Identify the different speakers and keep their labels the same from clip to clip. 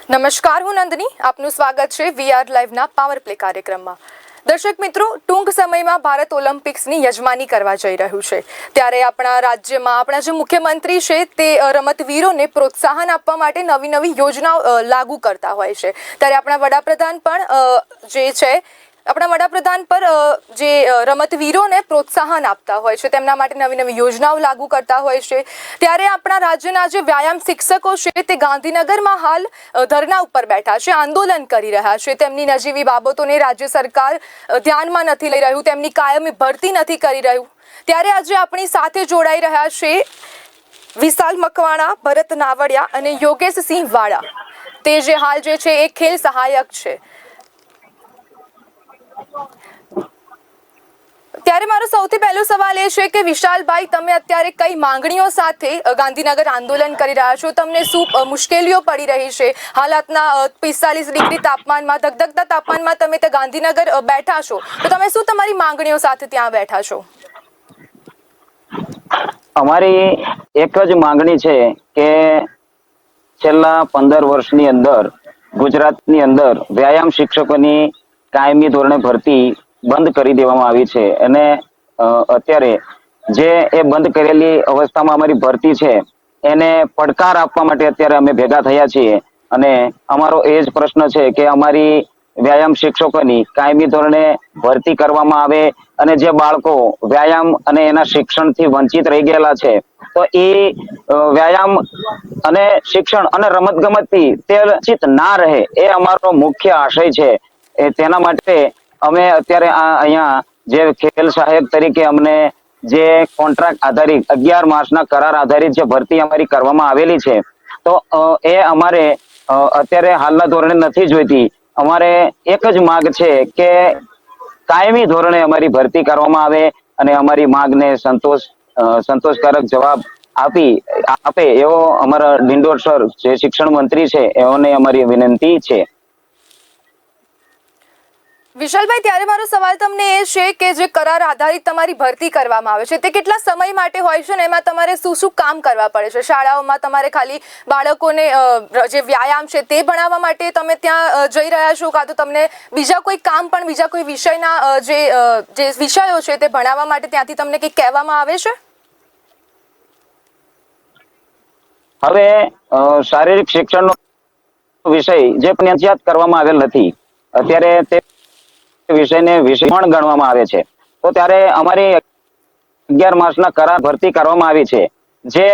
Speaker 1: નમસ્કાર, હું નંદની. આપનું સ્વાગત છે વીઆર લાઈવના પાવર પ્લે કાર્યક્રમમાં. દર્શક મિત્રો, ટૂંક સમયમાં ભારત ઓલિમ્પિક્સની યજમાની કરવા જઈ રહ્યું છે. ત્યારે આપણા રાજ્યમાં આપણા જે મુખ્યમંત્રી છે તે રમતવીરોને પ્રોત્સાહન આપવા માટે નવી નવી યોજનાઓ લાગુ કરતા હોય છે. ત્યારે આપણા વડાપ્રધાન પણ જે છે આપણા વડાપ્રધાન પર જે રમતવીરોને પ્રોત્સાહન આપતા હોય છે તેમના માટે નવી નવી યોજનાઓ લાગુ કરતા હોય છે. ત્યારે આપણા રાજ્યના જે વ્યાયામ શિક્ષકો છે તે ગાંધીનગરમાં હાલ ધરના ઉપર બેઠા છે, આંદોલન કરી રહ્યા છે. તેમની નજીવી બાબતોને રાજ્ય સરકાર ધ્યાનમાં નથી લઈ રહ્યું, તેમની કાયમી ભરતી નથી કરી રહ્યું. ત્યારે આજે આપણી સાથે જોડાઈ રહ્યા છે વિશાલ મકવાણા, ભરત નાવડિયા અને યોગેશ સિંહ વાળા. તે જે હાલ જે છે એ ખેલ સહાયક છે. ત્યારે મારો સૌથી પહેલો સવાલ એ છે કે વિશાલભાઈ, તમે અત્યારે કઈ માંગણીઓ સાથે ગાંધીનગર આંદોલન કરી રહ્યા છો? તમને શું મુશ્કેલીઓ પડી રહી છે? હાલાતના 45 ડિગ્રી તાપમાનમાં, ધગધગતા તાપમાનમાં તમે તે ગાંધીનગર બેઠા છો, તો તમે શું તમારી માંગણીઓ સાથે ત્યાં બેઠા છો?
Speaker 2: અમારી એક જ માંગણી છે કે છેલ્લા 15 વર્ષની અંદર ગુજરાતની અંદર વ્યાયામ શિક્ષકોની કાયમી ધોરણે ભરતી બંધ કરી દેવામાં આવી છે અને અત્યારે જે એ બંધ કરેલી અવસ્થામાં અમારી ભરતી છે એને પડકાર આપવા માટે અત્યારે અમે ભેગા થયા છીએ. અને અમારો એ જ પ્રશ્ન છે કે અમારી વ્યાયામ શિક્ષકોની કાયમી ધોરણે ભરતી કરવામાં આવે અને જે બાળકો વ્યાયામ અને એના શિક્ષણથી વંચિત રહી ગયેલા છે તો એ વ્યાયામ અને શિક્ષણ અને રમતગમતથી તે વંચિત ના રહે એ અમારો મુખ્ય આશય છે. તેના માટે અમે અત્યારે અહીંયા જે ખેલ સહાયક તરીકે અમને જે કોન્ટ્રાક્ટ આધારિત 11 માસના કરાર આધારિત જે ભરતી અમારી કરવામાં આવેલી છે તો એ અમારે અત્યારે હાલના ધોરણે નથી જોઈતી. અમારે એક જ માંગ છે કે કાયમી ધોરણે અમારી ભરતી કરવામાં આવે અને અમારી માંગને સંતોષકારક જવાબ આપે એવો અમારા ડિંડોર સર જે શિક્ષણ મંત્રી છે એઓને અમારી વિનંતી છે.
Speaker 1: વિશાલભાઈ, ત્યારે મારો સવાલ તમને એ છે કે જે કરાર આધારિત તમારી ભરતી કરવામાં આવે છે તે કેટલા સમય માટે હોય છે ને એમાં તમારે શું શું કામ કરવા પડે છે? શાળાઓમાં તમારે ખાલી બાળકોને જે વ્યાયામ છે તે ભણાવવા માટે તમે ત્યાં જઈ રહ્યા છો, કાં તો તમને બીજા કોઈ કામ પણ બીજા કોઈ વિષયના જે વિષયો છે તે ભણાવવા માટે ત્યાંથી તમને કંઈક કહેવામાં આવે છે?
Speaker 2: હવે શારીરિક શિક્ષણનો વિષય જે ફરજિયાત કરવામાં આવેલ નથી, અત્યારે તે વિષયને વિષય પણ ગણવામાં આવે છે. તો ત્યારે અમારી 11 માસના કરાર ભરતી કરવામાં આવી છે જે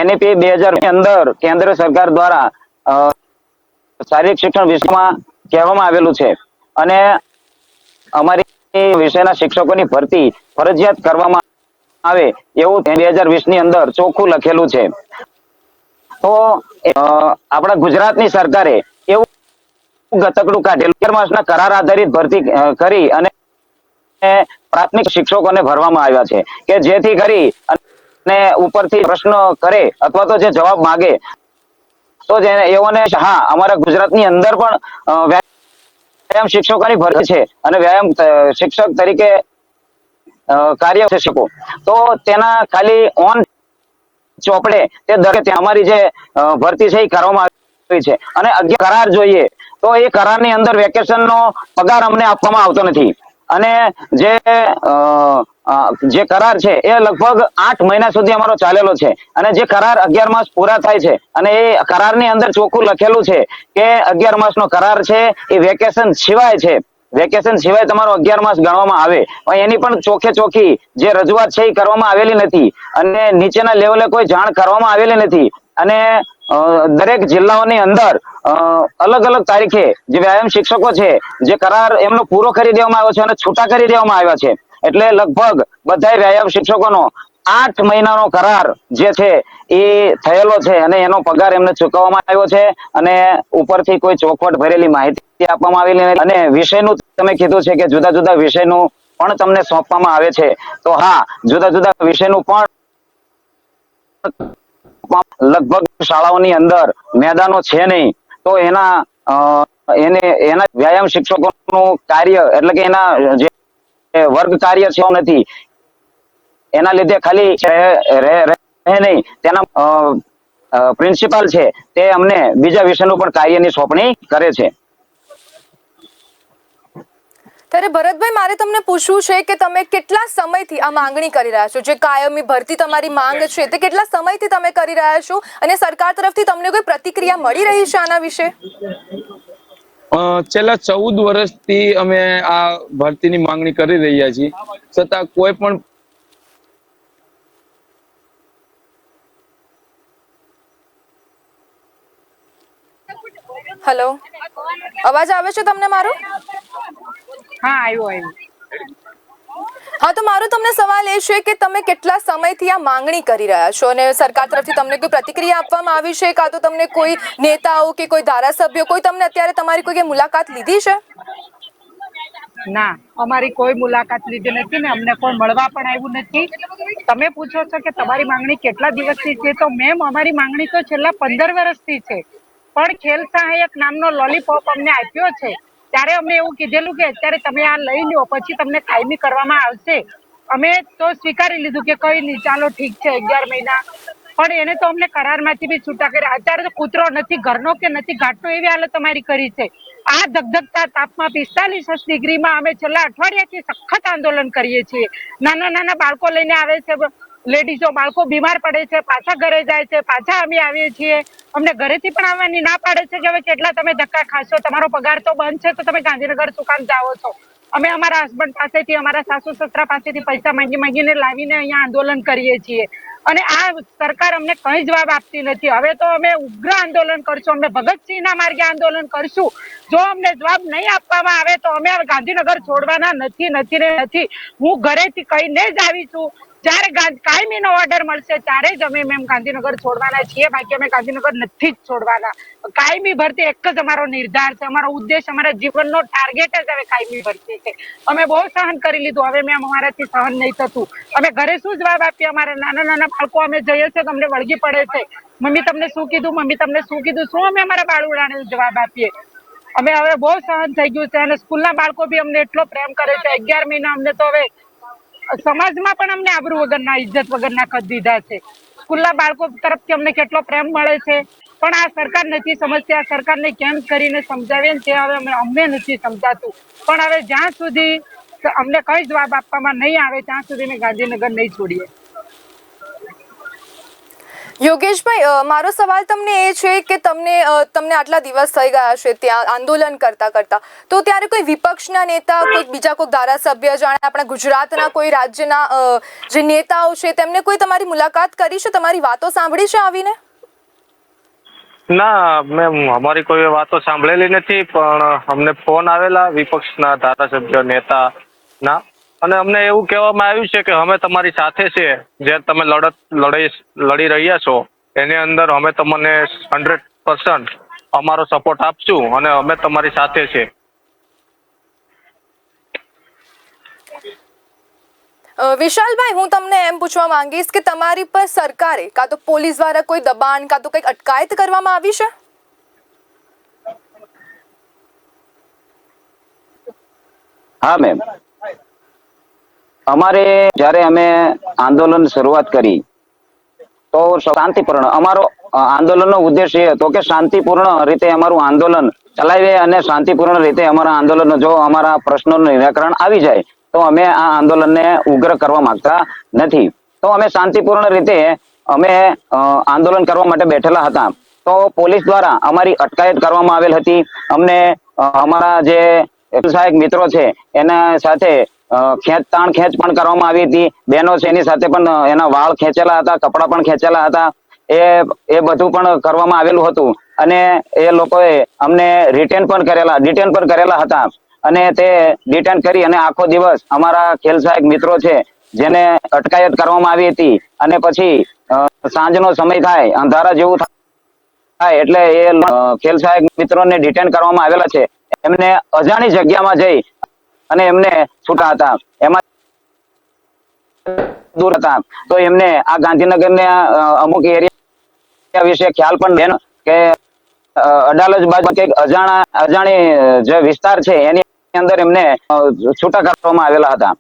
Speaker 2: NEP 2000 ની અંદર કેન્દ્ર સરકાર દ્વારા શારીરિક શિક્ષણ વિષયમાં કહેવામાં આવેલું છે અને અમારી વિષયના શિક્ષકોની ભરતી ફરજિયાત કરવામાં આવે એવું 2020 ની અંદર ચોખ્ખું લખેલું છે. તો આપણા ગુજરાતની સરકારે એવું ગતકડું કાઢેલું 11 માસના કરાર આધારિત ભરતી કરી અને પ્રાથમિક શિક્ષકોને ભરવામાં આવ્યા છે કે જેથી કરી અને ઉપરથી પ્રશ્ન કરે અથવા તો જે જવાબ માંગે તો એઓને હા અમારા ગુજરાતની અંદર પણ વ્યાયામ શિક્ષકોની ભરતી છે અને વ્યાયામ શિક્ષક તરીકે કાર્ય કરી શકો તો તેના ખાલી ઓન ચોપડે તે દરેક અમારી જે ભરતી છે એ કરવામાં આવી છે અને 11 કરાર જોઈએ તો એ કરારની અંદર વેકેશનનો પગાર અમને આપવામાં આવતો નથી અને જે કરાર છે એ લગભગ 8 મહિના સુધી અમારો ચાલેલો છે અને જે કરાર 11 માસ પૂરા થાય છે અને એ કરારની અંદર ચોખ્ખું લખેલું છે કે 11 માસનો કરાર છે એ વેકેશન સિવાય છે. વેકેશન સિવાય તમારો 11 માસ ગણવામાં આવે પણ એની પણ ચોખે ચોખી જે રજૂઆત છે એ કરવામાં આવેલી નથી અને નીચેના લેવલે કોઈ જાણ કરવામાં આવેલી નથી અને દરેક જિલ્લાઓની અંદર અલગ અલગ તારીખે જે વ્યાયામ શિક્ષકો છે જે કરાર એમનો પૂરો કરી દેવામાં આવ્યો છે અને છૂટા કરી દેવામાં આવ્યા છે એટલે લગભગ બધા વ્યાયામ શિક્ષકોનો 8 મહિનાનો કરાર જે છે એ થયેલો છે અને એનો પગાર એમને ચૂકવવામાં આવ્યો છે અને ઉપરથી કોઈ ચોખવટ ભરેલી માહિતી આપવામાં આવેલી નથી. અને વિષયનું તમે કીધું છે કે જુદા જુદા વિષયનું પણ તમને સોંપવામાં આવે છે તો હા, જુદા જુદા વિષયનું પણ લગભગ શાળાઓની અંદર મેદાનો છે નહીં તો એના વ્યાયામ શિક્ષકોનું કાર્ય એટલે કે એના જે વર્ગ કાર્ય છે નથી એના લીધે ખાલી રહે નહીં તેના પ્રિન્સિપાલ છે તે અમને બીજા વિષયનું પણ કાર્યની સોંપણી કરે છે.
Speaker 1: ત્યારે ભરતભાઈ, મારે તમને પૂછવું છે કે તમે કેટલા સમયથી આ માંગણી કરી રહ્યા છો? જે કાયમી ભરતી તમારી માંગ છે તે કેટલા સમયથી તમે કરી રહ્યા છો, અને સરકાર તરફથી તમને કોઈ પ્રતિક્રિયા મળી રહી છે આના વિશે?
Speaker 3: છેલ્લા 14 વર્ષથી અમે આ ભરતીની માંગણી કરી રહ્યા છીએ, છતાં કોઈ પણ
Speaker 1: હેલો, અવાજ આવે છે તમને મારો?
Speaker 4: હા, આવ્યો.
Speaker 1: હા, તો મારો તમને સવાલ એ છે કે તમે કેટલા સમયથી આ માંગણી કરી રહ્યા છો, અને સરકાર તરફથી તમને કોઈ પ્રતિક્રિયા આપવામાં આવી છે, કાં તો તમને કોઈ નેતાઓ કે કોઈ ધારાસભ્યો કોઈ તમને અત્યારે તમારી કોઈ મુલાકાત લીધી છે?
Speaker 4: ના, અમારી કોઈ મુલાકાત લીધી નથી ને અમને કોઈ મળવા પણ આવ્યું નથી. તમે પૂછો છો કે તમારી માંગણી કેટલા દિવસથી છે, તો મેમ અમારી માંગણી તો છેલ્લા 15 વર્ષથી છે. પણ ખેલ સહાયક નામનો લોલીપોપ અમને આપ્યો છે ત્યારે અમને એવું કીધેલું કે અત્યારે તમે આ લઈ લો, પછી તમને કાયમી કરવામાં આવશે. અમે તો સ્વીકારી લીધું કે કઈ નહીં, ચાલો ઠીક છે, 11 મહિના. પણ એને તો અમને કરારમાંથી બી છૂટા કર્યા. અત્યારે તો કૂતરો નથી ઘરનો કે નથી ઘાટનો એવી હાલત અમારી કરી છે. આ ધગધગતા તાપમાં 45 ડિગ્રીમાં અમે છેલ્લા અઠવાડિયાથી સખત આંદોલન કરીએ છીએ. નાના નાના બાળકો લઈને આવે છે, લેડીઝો, બાળકો બીમાર પડે છે, પાછા ઘરે જાય છે, પાછા અમે આવીએ છીએ. અમને ઘરેથી પણ આવવાની ના પાડે છે કે હવે કેટલા તમે ધક્કા ખાશો, તમારો પગાર તો બંધ છે, તો તમે ગાંધીનગર શું કામ જાઓ છો? અમે અમારા હસબન્ડ પાસેથી, અમારા સાસુ સસરા પાસેથી પૈસા માંગીને લાવીને અહીંયા આંદોલન કરીએ છીએ, અને આ સરકાર અમને કઈ જવાબ આપતી નથી. હવે તો અમે ઉગ્ર આંદોલન કરશું, અમે ભગતસિંહના માર્ગે આંદોલન કરશું. જો અમને જવાબ નહીં આપવામાં આવે તો અમે ગાંધીનગર છોડવાના નથી. હું ઘરેથી કહીને જ આવી છું, જ્યારે કાયમીનો ઓર્ડર મળશે ત્યારે જ અમે મેમ ગાંધીનગર છોડવાના છીએ, બાકી અમે ગાંધીનગર નથી જ છોડવાના. કાયમી ભરતી એક જ અમારો નિર્ધાર છે, અમારો ઉદ્દેશ, અમારા જીવનનો ટાર્ગેટ જ હવે કાયમી ભરતી છે. અમે બહુ સહન કરી લીધું, હવે મેમ અમારાથી સહન નહીં થતું. અમે ઘરે શું જવાબ આપીએ? અમારા નાના નાના બાળકો અમે જઈએ છીએ તો અમને વળગી પડે છે, મમ્મી તમને શું કીધું, મમ્મી તમને શું કીધું? શું અમે અમારા બાળુડાને જવાબ આપીએ? અમે હવે બહુ સહન થઈ ગયું છે, અને સ્કૂલના બાળકો બી અમને એટલો પ્રેમ કરે છે. 11 મહિના અમને તો હવે સમાજમાં પણ અમને આબરૂ વગરના, ઇજ્જત વગરના કરી દીધા છે. સ્કૂલના બાળકો તરફથી અમને કેટલો પ્રેમ મળે છે, પણ આ સરકાર નથી સમજતી. આ સરકારને કેમ કરીને સમજાવીએ ને તે હવે અમને નથી સમજાતું. પણ હવે જ્યાં સુધી અમને કઈ જવાબ આપવામાં નહીં આવે ત્યાં સુધી અમે ગાંધીનગર નહીં છોડીએ.
Speaker 1: યોગેશભાઈ, મારો સવાલ તમને એ છે કે તમને આટલા દિવસ થઈ ગયા છે ત્યાં આંદોલન કરતા કરતા, તો ત્યારે કોઈ વિપક્ષના નેતા, કોઈ બીજા કોઈ ધારાસભ્ય, જાણે આપણા ગુજરાતના કોઈ રાજ્યના જે નેતાઓ છે, તેમને કોઈ તમારી મુલાકાત કરી છે, તમારી વાતો સાંભળી છે આવીને?
Speaker 3: ના મેમ, અમારી કોઈ વાતો સાંભળેલી નથી, પણ અમને ફોન આવેલા વિપક્ષના ધારાસભ્ય નેતાના, અને અમને એવું કહેવામાં આવ્યું છે કે અમે તમારી સાથે છે, જે તમે લડી રહ્યા છો એની અંદર અમે તમને 100% અમારો સપોર્ટ આપશું, અને અમે તમારી સાથે છે.
Speaker 1: વિશાલભાઈ, હું તમને એમ પૂછવા માંગીશ કે તમારી પર સરકારે કાં તો પોલીસ દ્વારા કોઈ દબાણ, કાં તો કંઈક અટકાયત કરવામાં આવી છે?
Speaker 2: હા મેમ, અમારે જ્યારે અમે આંદોલન શરૂઆત કરી તો શાંતિપૂર્ણ અમારો આંદોલનનો ઉદ્દેશ એ હતો કે શાંતિપૂર્ણ રીતે અમારું આંદોલન ચલાવીએ, અને શાંતિપૂર્ણ રીતે અમારા આંદોલન, જો અમારા પ્રશ્નોનું નિરાકરણ આવી જાય તો અમે આ આંદોલનને ઉગ્ર કરવા માંગતા નથી. તો અમે શાંતિપૂર્ણ રીતે અમે આંદોલન કરવા માટે બેઠેલા હતા, તો પોલીસ દ્વારા અમારી અટકાયત કરવામાં આવેલ હતી. અમને અમારા જે સહાયક મિત્રો છે એના સાથે ખેંચ પણ કરવામાં આવી હતી. બહેનો છે એની સાથે પણ એના વાળ ખેંચેલા હતા, કપડા પણ ખેંચેલા હતા. એ બધું પણ કરવામાં આવેલું હતું, અને એ લોકોએ અમને ડિટેન પણ કરેલા હતા. અને તે ડિટેન કરી અને આખો દિવસ અમારા ખેલ સહાયક મિત્રો છે જેને અટકાયત કરવામાં આવી હતી, અને પછી સાંજનો સમય થાય, અંધારા જેવું થાય એટલે એ ખેલ સહાયક મિત્રોને ડિટેન કરવામાં આવેલા છે. એમને અજાણી જગ્યામાં જઈ અને એમને છૂટા હતા, એમાં દૂર હતા. તો એમને આ ગાંધીનગરના અમુક એરિયા વિશે ખ્યાલ પણ બેન કે અડાલજ બાજુ કંઈક અજાણી જે વિસ્તાર છે એની અંદર એમને છૂટા કરવામાં આવેલા હતા.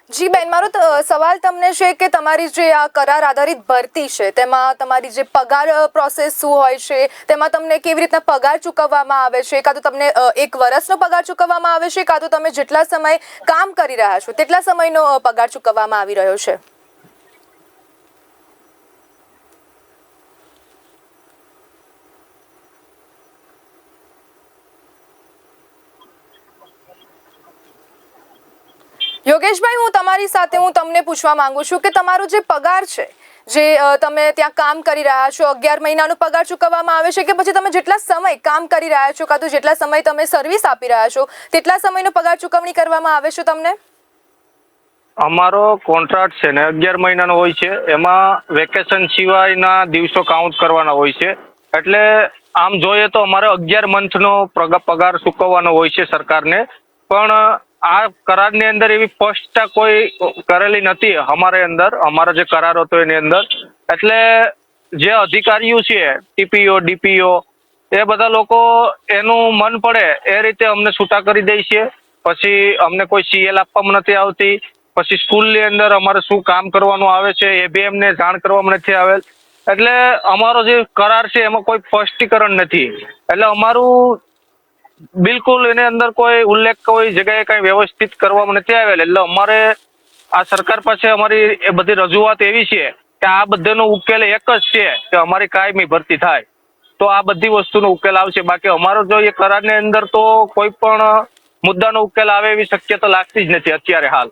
Speaker 1: જી બેન, મારો સવાલ તમને છે કે તમારી જે આ કરાર આધારિત ભરતી છે તેમાં તમારી જે પગાર પ્રોસેસ શું હોય છે, તેમાં તમને કેવી રીતના પગાર ચૂકવવામાં આવે છે, કાં તો તમને 1 વર્ષનો પગાર ચૂકવવામાં આવે છે, કાં તો તમે જેટલા સમય કામ કરી રહ્યા છો તેટલા સમયનો પગાર ચૂકવવામાં આવી રહ્યો છે? યોગેશભાઈ, હું તમને પૂછવા માંગુ છું કે તમારો જે પગાર છે, જે તમે ત્યાં કામ કરી રહ્યા છો, 11 મહિનાનો પગાર ચૂકવવામાં આવે છે કે પછી તમે જેટલા સમય કામ કરી રહ્યા છો કાં તો જેટલા સમય તમે સર્વિસ આપી રહ્યા છો તેટલા સમયનો પગાર ચૂકવણી કરવામાં આવે છે તમને?
Speaker 3: અમારો કોન્ટ્રાક્ટ છે ને 11 મહિનાનો હોય છે. એમાં વેકેશન સિવાયના દિવસો કાઉન્ટ કરવાના હોય છે. એટલે આમ જોઈએ તો અમારે 11 મંથનો પગાર ચૂકવવાનો હોય છે સરકારને. પણ આ કરારની અંદર એવી સ્પષ્ટતા કોઈ કરેલી નથી અમારે અંદર, અમારો જે કરાર હતો એની અંદર. એટલે જે અધિકારીઓ છે, ટીપીઓ ડીપીઓ, એ બધા લોકો એનું મન પડે એ રીતે અમને છૂટા કરી દે છે. પછી અમને કોઈ સીએલ આપવામાં નથી આવતી. પછી સ્કૂલની અંદર અમારે શું કામ કરવાનું આવે છે એ બી એમને જાણ કરવામાં નથી આવેલ. એટલે અમારો જે કરાર છે એમાં કોઈ સ્પષ્ટીકરણ નથી. એટલે અમારું બિલકુલ એની અંદર કોઈ ઉલ્લેખ કોઈ જગ્યાએ કઈ વ્યવસ્થિત કરવામાં નથી આવેલ. એટલે અમારે આ સરકાર પાસે અમારી એ બધી રજૂઆત એવી છે કે આ બધાનો ઉકેલ એક જ છે કે અમારી કાયમી ભરતી થાય તો આ બધી વસ્તુનો ઉકેલ આવશે. બાકી અમારો જો એ કરારની અંદર તો કોઈ પણ મુદ્દાનો ઉકેલ આવે એવી શક્યતા લાગતી જ નથી અત્યારે હાલ.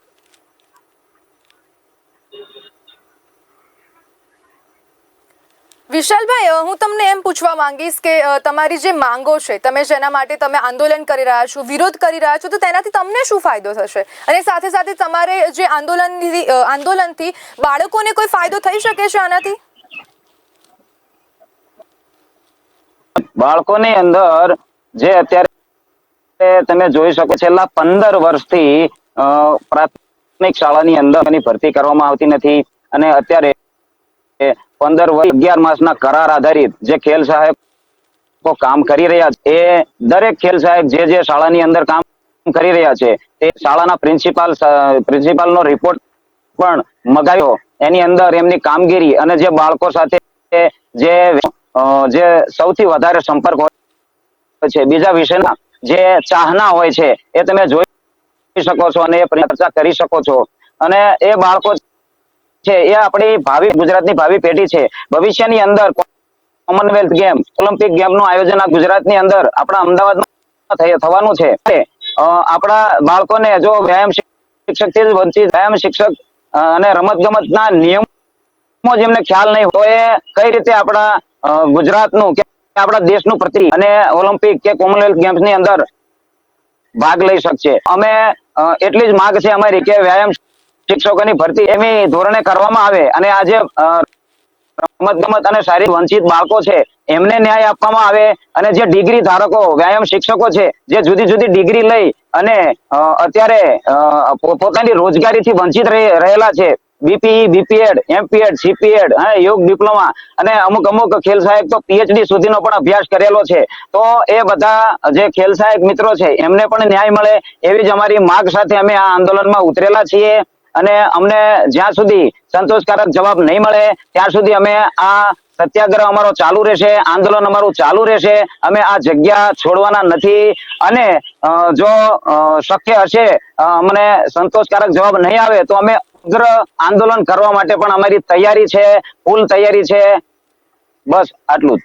Speaker 1: વિશાલભાઈ, હું તમને એમ પૂછવા માંગીશ કે તમારી જે માંગો છે, તમે જેના માટે તમે આંદોલન કરી રહ્યા છો, વિરોધ કરી રહ્યા છો, તો તેનાથી તમને શું ફાયદો થશે? અને સાથે સાથે તમારે જે આંદોલનથી બાળકોને કોઈ ફાયદો થઈ શકે છે આનાથી?
Speaker 2: બાળકોની અંદર જે અત્યારે તમે જોઈ શકો છેલ્લા 15 વર્ષથી પ્રાથમિક શાળાની અંદર એની ભરતી કરવામાં આવતી નથી. અને અત્યારે 15 વર્ષ 11 માસના કરાર આધારિત જે ખેલ સહાયકો કામ કરી રહ્યા છે, એ દરેક ખેલ સહાયક જે શાળાની અંદર કામ કરી રહ્યા છે તે શાળાના પ્રિન્સિપાલનો રિપોર્ટ પણ મગાવ્યો. એની અંદર એમની કામગીરી અને જે બાળકો સાથે જે સૌથી વધારે સંપર્ક હોય છે, બીજા વિષયના જે ચાહના હોય છે, એ તમે જોઈ શકો છો અને એ ચર્ચા કરી શકો છો. અને એ બાળકો છે એ આપણી ગુજરાતની ભાવિ પેઢી છે. ભવિષ્યની અંદર કોમનવેલ્થ ગેમ, ઓલિમ્પિક ગેમનું આયોજન આ ગુજરાતની અંદર આપણા અમદાવાદમાં થવાનું છે. આપણા બાળકોને જો વ્યાયામ શિક્ષકથી જ વંચિત, વ્યાયામ શિક્ષક અને રમતગમતના નિયમો જેમને ખ્યાલ નહીં હોય એ કઈ રીતે આપણા ગુજરાતનું કે આપણા દેશનું પ્રતિનિધિ અને ઓલિમ્પિક કે કોમનવેલ્થ ગેમ્સની અંદર ભાગ લઈ શકશે. અમે એટલી જ માંગ છે અમારી કે વ્યાયામ શિક્ષકોની ભરતી એવી ધોરણે કરવામાં આવે અને આજે રમતગમત અને શારીરિક વંચિત બાળકો છે એમને ન્યાય આપવામાં આવે. અને જે ડિગ્રી ધારકો વ્યાયામ શિક્ષકો છે જે જુદી જુદી ડિગ્રી લઈ અને અત્યારે પોતાની રોજગારીથી વંચિત રહેલા છે, બીપીઈ, બીપીએડ, એમપીએડ, સીપીએડ, યોગ ડિપ્લોમા અને અમુક ખેલ સહાયક તો પીએચડી સુધીનો પણ અભ્યાસ કરેલો છે. તો એ બધા જે ખેલ સહાયક મિત્રો છે એમને પણ ન્યાય મળે એવી જ અમારી માંગ સાથે અમે આ આંદોલનમાં ઉતરેલા છીએ. અને અમને જ્યાં સુધી સંતોષકારક જવાબ નહીં મળે ત્યાં સુધી અમે આ સત્યાગ્રહ અમારો ચાલુ રહેશે, આંદોલન અમારું ચાલુ રહેશે. અમે આ જગ્યા છોડવાના નથી. અને જો શક્ય હશે અમને સંતોષકારક જવાબ નહીં આવે તો અમે ઉગ્ર આંદોલન કરવા માટે પણ અમારી તૈયારી છે, ફૂલ તૈયારી છે. બસ આટલું જ.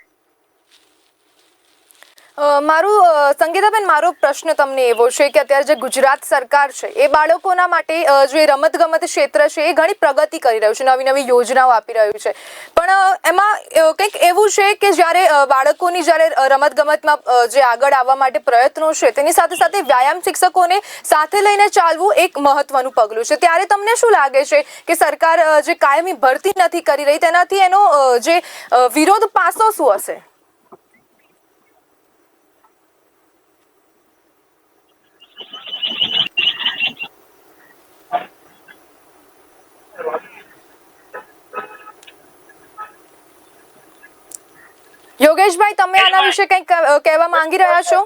Speaker 1: સંગીતાબેન, મારો પ્રશ્ન તમને એવો છે કે અત્યારે જે ગુજરાત સરકાર છે એ બાળકોના માટે જે રમતગમત ક્ષેત્ર છે એ ઘણી પ્રગતિ કરી રહ્યું છે, નવી નવી યોજનાઓ આપી રહ્યું છે. પણ એમાં કંઈક એવું છે કે જ્યારે બાળકોની રમતગમતમાં જે આગળ આવવા માટે પ્રયત્નો છે તેની સાથે સાથે વ્યાયામ શિક્ષકોને સાથે લઈને ચાલવું એક મહત્વનું પગલું છે. ત્યારે તમને શું લાગે છે કે સરકાર જે કાયમી ભરતી નથી કરી રહી તેનાથી એનો જે વિરોધ પાસો શું હશે? યોગેશભાઈ, તમે આના વિશે કંઈક કહેવા માંગી રહ્યા છો?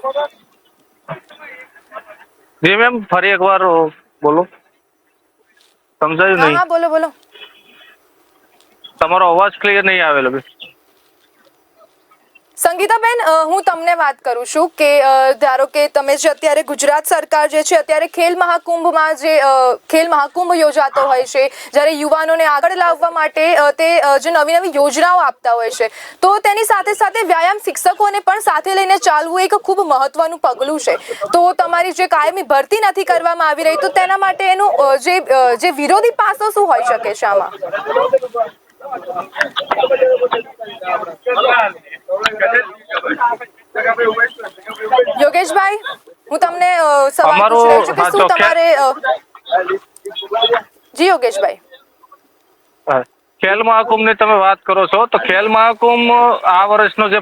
Speaker 3: જી મેમ, ફરી એકવાર બોલો. સમજાયું
Speaker 1: હા
Speaker 3: નહીં?
Speaker 1: હા બોલો બોલો.
Speaker 3: તમારો અવાજ ક્લિયર નહીં આવેલો બેન.
Speaker 1: સંગીતાબેન, હું તમને વાત કરું છું કે ધારો કે તમે જે અત્યારે ગુજરાત સરકાર જે છે અત્યારે ખેલ મહાકુંભમાં જે ખેલ મહાકુંભ યોજાતો હોય છે, જ્યારે યુવાનોને આગળ લાવવા માટે તે જે નવી નવી યોજનાઓ આપતા હોય છે, તો તેની સાથે સાથે વ્યાયામ શિક્ષકોને પણ સાથે લઈને ચાલવું એક ખૂબ મહત્વનું પગલું છે. તો તમારી જે કાયમી ભરતી નથી કરવામાં આવી રહી, તો તેના માટે એનું જે વિરોધી પાસો શું હોઈ શકે છે આમાં? યોગેશભાઈ, હું તમને સવાલ પૂછી રહ્યો છું કે
Speaker 3: હા,
Speaker 1: શું તમારે જી યોગેશભાઈ.
Speaker 3: ખેલ મહાકુંભની તમે વાત કરો છો, તો ખેલ મહાકુંભ આ વર્ષનો જે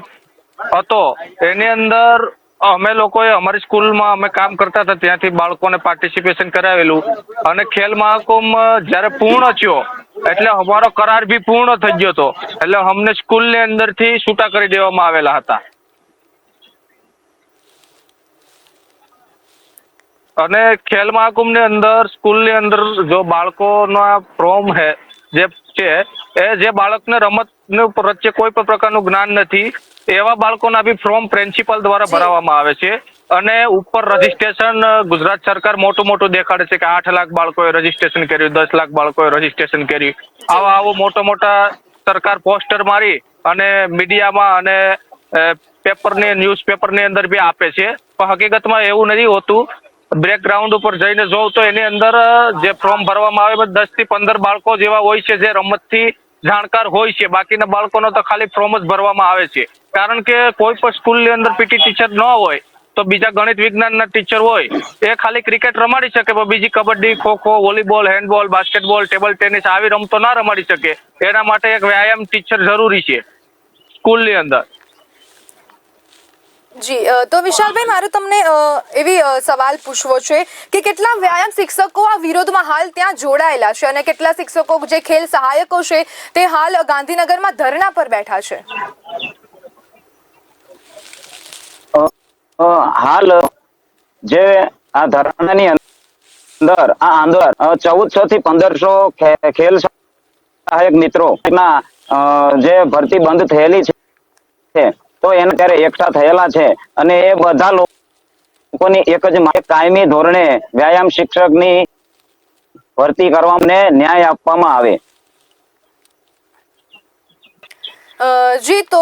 Speaker 3: હતો એની અંદર અમે લોકોએ અમારી સ્કૂલમાં અમે કામ કરતા હતા ત્યાંથી બાળકોને પાર્ટિસિપેશન કરાવેલું, અને ખેલ મહાકુંભ જ્યારે પૂર્ણ થયો એટલે અમારો કરાર બી પૂર્ણ થઈ ગયો હતો, એટલે અમને સ્કૂલની અંદરથી છૂટા કરી દેવામાં આવેલા હતા. અને ખેલ મહાકુંભની અંદર સ્કૂલની અંદર જો બાળકોના ફોર્મ હે જે છે એ જે બાળકને રમતનું પ્રત્યે કોઈ પણ પ્રકારનું જ્ઞાન નથી એવા બાળકોના બી ફોર્મ પ્રિન્સિપલ દ્વારા ભરાવામાં આવે છે. અને ઉપર રજીસ્ટ્રેશન ગુજરાત સરકાર મોટું દેખાડે છે કે 8 લાખ બાળકોએ રજીસ્ટ્રેશન કર્યું, 10 લાખ બાળકોએ રજીસ્ટ્રેશન કર્યું. આવું મોટા સરકાર પોસ્ટર મારી અને મીડિયામાં અને પેપરની ન્યૂઝપેપરની અંદર બી આપે છે, પણ હકીકતમાં એવું નથી હોતું. બ્રેકગ્રાઉન્ડ ઉપર જઈને જોઉં તો એની અંદર જે ફોર્મ ભરવામાં આવે 10 થી 15 બાળકો જેવા હોય છે જે રમતથી જાણકાર હોય છે, બાકીના બાળકોનો તો ખાલી ફોર્મ જ ભરવામાં આવે છે. કારણ કે કોઈ પણ સ્કૂલની અંદર પીટી ટીચર ન હોય તો બીજા ગણિત વિજ્ઞાનના ટીચર હોય એ ખાલી ક્રિકેટ રમાડી શકે, પણ બીજી kabaddi, kho kho, volleyball, handball, basketball, table tennis આવી રમતો ના રમાડી શકે. એના માટે એક વ્યાયામ ટીચર જરૂરી છે સ્કૂલની અંદર.
Speaker 1: જી, તો વિશાલભાઈ, મારે તમને એવી સવાલ પૂછવો છે કે કેટલા વ્યાયામ શિક્ષકો આ વિરોધમાં હાલ ત્યાં જોડાયેલા છે અને કેટલા શિક્ષકો જે ખેલ સહાયકો છે તે હાલ ગાંધીનગરમાં ધરણા પર બેઠા છે?
Speaker 2: હાલ જે આ ધરણાની અંદર આ આંદોલન 1400 થી 1500 ખેલ સહાયક મિત્રો જે ભરતી બંધ થયેલી છે તો એને ત્યારે એકઠા થયેલા છે, અને એ બધા લોકોની એક જ કાયમી ધોરણે વ્યાયામ શિક્ષકની ભરતી કરવામાં ન્યાય આપવામાં આવે.
Speaker 1: જી, તો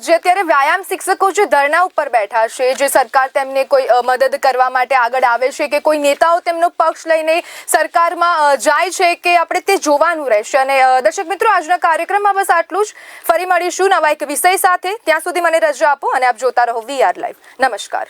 Speaker 1: જે અત્યારે વ્યાયામ શિક્ષકો જે ધરણા ઉપર બેઠા છે, જે સરકાર તેમને કોઈ મદદ કરવા માટે આગળ આવે છે કે કોઈ નેતાઓ તેમનો પક્ષ લઈને સરકારમાં જાય છે કે આપણે તે જોવાનું રહેશે. અને દર્શક મિત્રો, આજના કાર્યક્રમમાં બસ આટલું જ. ફરી મળીશું નવા એક વિષય સાથે. ત્યાં સુધી મને રજા આપો અને આપ જોતા રહો VR લાઈવ. નમસ્કાર.